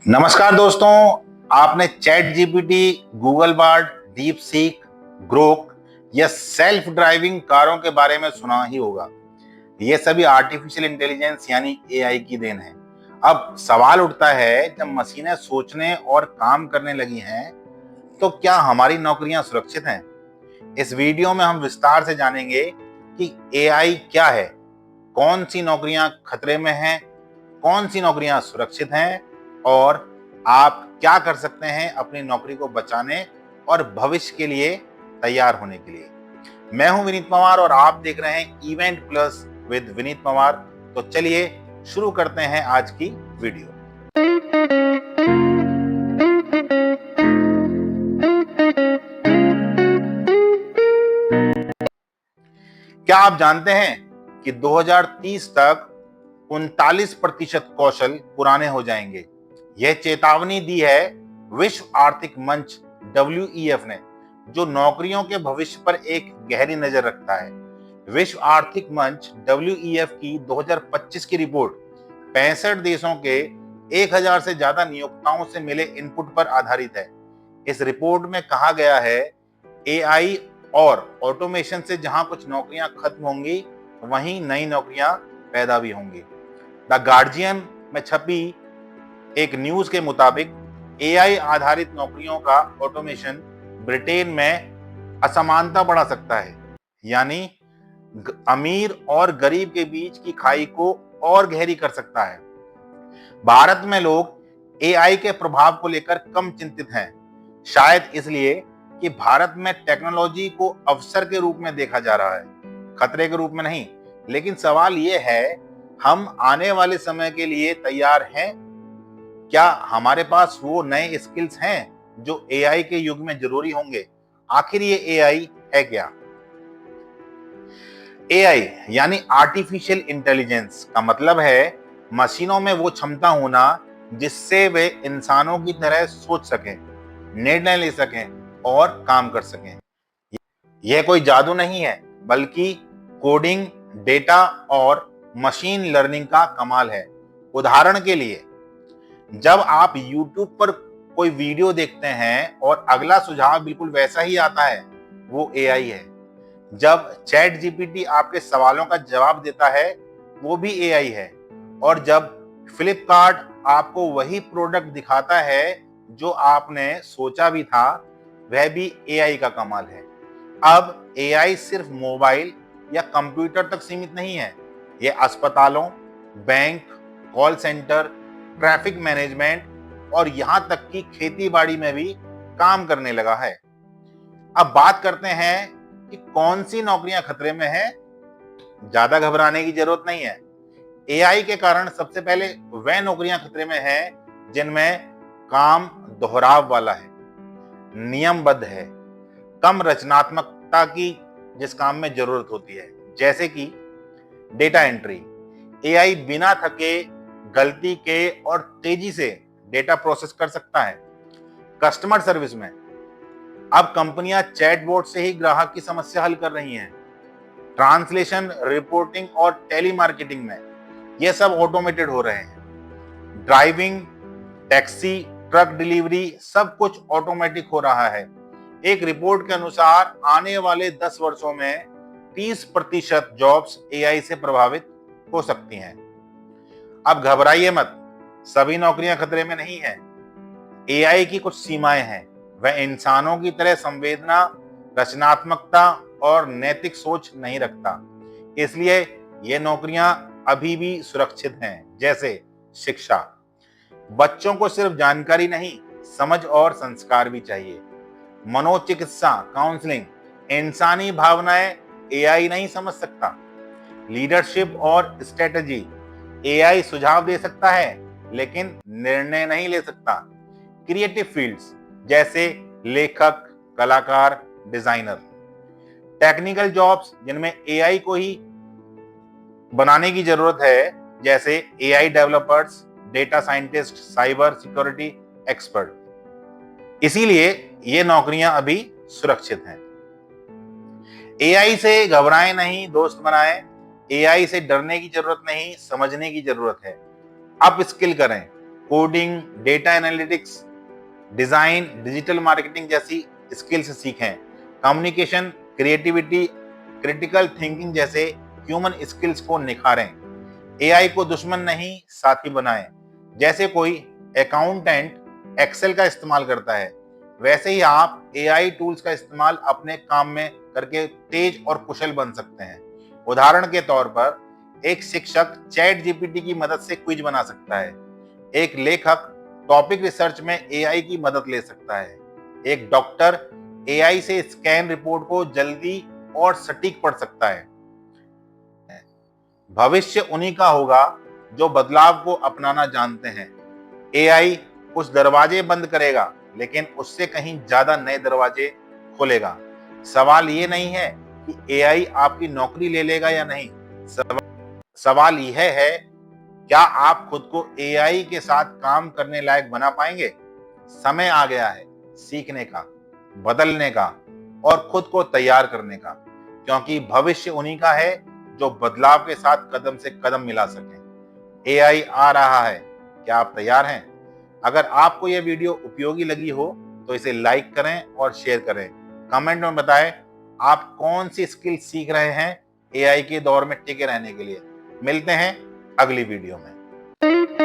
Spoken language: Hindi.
नमस्कार दोस्तों। आपने chat GPT, Google Bard, deep seek, Grok या सेल्फ ड्राइविंग कारों के बारे में सुना ही होगा। ये सभी आर्टिफिशियल इंटेलिजेंस यानी एआई की देन है। अब सवाल उठता है, जब मशीनें सोचने और काम करने लगी हैं तो क्या हमारी नौकरियां सुरक्षित हैं? इस वीडियो में हम विस्तार से जानेंगे कि एआई क्या है, कौन सी नौकरियां खतरे में हैं, कौन सी नौकरियां सुरक्षित हैं और आप क्या कर सकते हैं अपनी नौकरी को बचाने और भविष्य के लिए तैयार होने के लिए। मैं हूं विनीत पवार और आप देख रहे हैं event plus with Vineet Pawar. तो चलिए शुरू करते हैं आज की वीडियो। क्या आप जानते हैं कि 2030 तक 39% कौशल पुराने हो जाएंगे? यह चेतावनी दी है विश्व आर्थिक मंच WEF ने, जो नौकरियों के भविष्य पर एक गहरी नजर रखता है। विश्व आर्थिक मंच WEF की 2025 की रिपोर्ट 65 देशों के 1000 से ज्यादा नियोक्ताओं से मिले इनपुट पर आधारित है। इस रिपोर्ट में कहा गया है, एआई और ऑटोमेशन से जहां कुछ नौकरियां खत्म होंगी, वहीं नई नौकरियां पैदा भी होंगी। द गार्जियन में छपी एक न्यूज के मुताबिक एआई आधारित नौकरियों का ऑटोमेशन ब्रिटेन में असमानता बढ़ा सकता है, यानी अमीर और गरीब के बीच की खाई को और गहरी कर सकता है। भारत में लोग एआई के प्रभाव को लेकर कम चिंतित हैं, शायद इसलिए कि भारत में टेक्नोलॉजी को अवसर के रूप में देखा जा रहा है, खतरे के रूप में नहीं। लेकिन सवाल यह है, हम आने वाले समय के लिए तैयार हैं? क्या हमारे पास वो नए स्किल्स हैं जो एआई के युग में जरूरी होंगे? आखिर ये एआई है क्या? एआई यानी आर्टिफिशियल इंटेलिजेंस का मतलब है मशीनों में वो क्षमता होना जिससे वे इंसानों की तरह सोच सकें, निर्णय ले सकें और काम कर सकें। यह कोई जादू नहीं है, बल्कि कोडिंग, डेटा और मशीन लर्निंग का कमाल है। उदाहरण के लिए, जब आप YouTube पर कोई वीडियो देखते हैं और अगला सुझाव बिल्कुल वैसा ही आता है, वो एआई है। जब चैट जीपीटी आपके सवालों का जवाब देता है, वो भी एआई है। और जब फ्लिपकार्ट आपको वही प्रोडक्ट दिखाता है जो आपने सोचा भी था, वह भी एआई का कमाल है। अब एआई सिर्फ मोबाइल या कंप्यूटर तक सीमित नहीं है, ये अस्पतालों, bank, call centre, traffic management और यहां तक कि खेती बाड़ी में भी काम करने लगा है। अब बात करते हैं कि कौन सी नौकरियां खतरे में हैं। ज्यादा घबराने की जरूरत नहीं है। एआई के कारण सबसे पहले वह नौकरियां खतरे में हैं जिनमें काम दोहराव वाला है, नियमबद्ध है, कम रचनात्मकता की जिस काम में जरूरत होती है, जैसे कि डेटा एंट्री। एआई बिना थके, गलती के और तेजी से डेटा प्रोसेस कर सकता है। कस्टमर सर्विस में अब कंपनियां चैटबॉट से ही ग्राहक की समस्या हल कर रही हैं। ट्रांसलेशन, रिपोर्टिंग और टेलीमार्केटिंग में ये सब ऑटोमेटेड हो रहे हैं। ड्राइविंग, टैक्सी, ट्रक डिलीवरी, सब कुछ ऑटोमेटिक हो रहा है। एक रिपोर्ट के अनुसार आने वाले 10 वर्षों में 30% जॉब्स एआई से प्रभावित हो सकती हैं। अब घबराइए मत, सभी नौकरियां खतरे में नहीं हैं। एआई की कुछ सीमाएं हैं। वह इंसानों की तरह संवेदना, रचनात्मकता और नैतिक सोच नहीं रखता। इसलिए ये नौकरियां अभी भी सुरक्षित हैं। जैसे शिक्षा, बच्चों को सिर्फ जानकारी नहीं, समझ और संस्कार भी चाहिए। मनोचिकित्सा, काउंसलिंग, इंसानी भावनाएं एआई नहीं समझ सकता। लीडरशिप और स्ट्रेटजी, एआई सुझाव दे सकता है लेकिन निर्णय नहीं ले सकता। क्रिएटिव फील्ड्स जैसे लेखक, कलाकार, डिजाइनर। टेक्निकल जॉब्स जिनमें एआई को ही बनाने की जरूरत है, जैसे AI developers, data scientist, cyber security expert. इसीलिए ये नौकरियां अभी सुरक्षित हैं। एआई से घबराएं नहीं, दोस्त बनाएं। एआई से डरने की जरूरत नहीं, समझने की जरूरत है। अप स्किल करें, coding, data analytics, design, digital marketing जैसी स्किल्स सीखें। कम्युनिकेशन, क्रिएटिविटी, क्रिटिकल थिंकिंग जैसे ह्यूमन स्किल्स को निखारें। एआई को दुश्मन नहीं, साथी बनाएं। जैसे कोई अकाउंटेंट एक्सेल का इस्तेमाल करता है, वैसे ही आप एआई टूल्स का इस्तेमाल अपने काम में करके तेज और कुशल बन सकते हैं। उदाहरण के तौर पर एक शिक्षक चैट जीपीटी की मदद से क्विज बना सकता है। एक लेखक टॉपिक रिसर्च में एआई की मदद ले सकता है। एक डॉक्टर एआई से स्कैन रिपोर्ट को जल्दी और सटीक पढ़ सकता है। भविष्य उन्हीं का होगा जो बदलाव को अपनाना जानते हैं। एआई कुछ दरवाजे बंद करेगा, लेकिन उससे कहीं ज्यादा नए दरवाजे खोलेगा। सवाल ये नहीं है कि एआई आपकी नौकरी ले लेगा या नहीं। सवाल यह है, क्या आप खुद को एआई के साथ काम करने लायक बना पाएंगे? समय आ गया है सीखने का, बदलने का और खुद को तैयार करने का, क्योंकि भविष्य उन्हीं का है जो बदलाव के साथ कदम से कदम मिला सके। एआई आ रहा है, क्या आप तैयार हैं? अगर आपको यह वीडियो उपयोगी लगी हो तो इसे लाइक करें और शेयर करें। कमेंट में बताएं आप कौन सी स्किल सीख रहे हैं एआई के दौर में टिके रहने के लिए। मिलते हैं अगली वीडियो में।